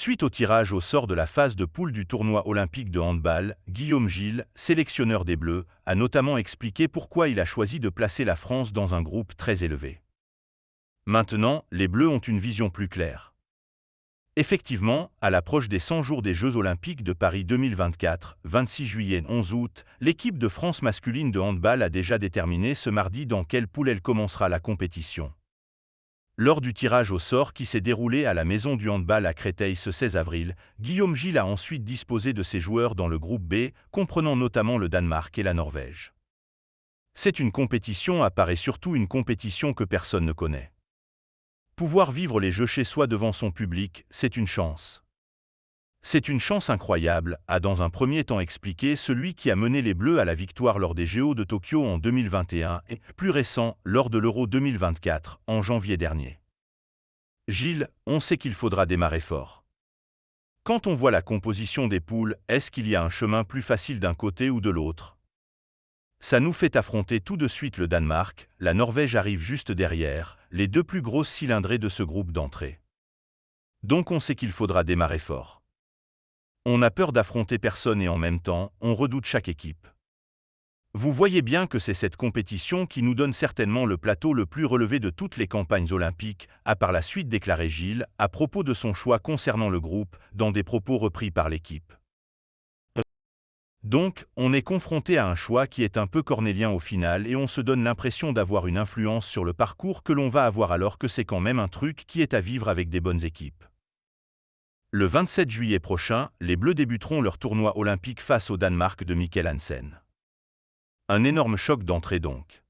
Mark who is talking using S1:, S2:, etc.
S1: Suite au tirage au sort de la phase de poule du tournoi olympique de handball, Guillaume Gilles, sélectionneur des Bleus, a notamment expliqué pourquoi il a choisi de placer la France dans un groupe très élevé. Maintenant, les Bleus ont une vision plus claire. Effectivement, à l'approche des 100 jours des Jeux Olympiques de Paris 2024, 26 juillet 11 août, l'équipe de France masculine de handball a déjà déterminé ce mardi dans quelle poule elle commencera la compétition. Lors du tirage au sort qui s'est déroulé à la Maison du handball à Créteil ce 16 avril, Guillaume Gilles a ensuite disposé de ses joueurs dans le groupe B, comprenant notamment le Danemark et la Norvège. C'est une compétition à part et surtout une compétition que personne ne connaît. Pouvoir vivre les Jeux chez soi devant son public, c'est une chance. C'est une chance incroyable, a dans un premier temps expliqué celui qui a mené les Bleus à la victoire lors des JO de Tokyo en 2021 et, plus récent, lors de l'Euro 2024, en janvier dernier. Gilles, on sait qu'il faudra démarrer fort. Quand on voit la composition des poules, est-ce qu'il y a un chemin plus facile d'un côté ou de l'autre? Ça nous fait affronter tout de suite le Danemark, la Norvège arrive juste derrière, les deux plus grosses cylindrées de ce groupe d'entrée. Donc on sait qu'il faudra démarrer fort. On a peur d'affronter personne et en même temps, on redoute chaque équipe. Vous voyez bien que c'est cette compétition qui nous donne certainement le plateau le plus relevé de toutes les campagnes olympiques, a par la suite déclaré Gilles, à propos de son choix concernant le groupe, dans des propos repris par l'équipe. Donc, on est confronté à un choix qui est un peu cornélien au final et on se donne l'impression d'avoir une influence sur le parcours que l'on va avoir alors que c'est quand même un truc qui est à vivre avec des bonnes équipes. Le 27 juillet prochain, les Bleus débuteront leur tournoi olympique face au Danemark de Mikkel Hansen. Un énorme choc d'entrée donc.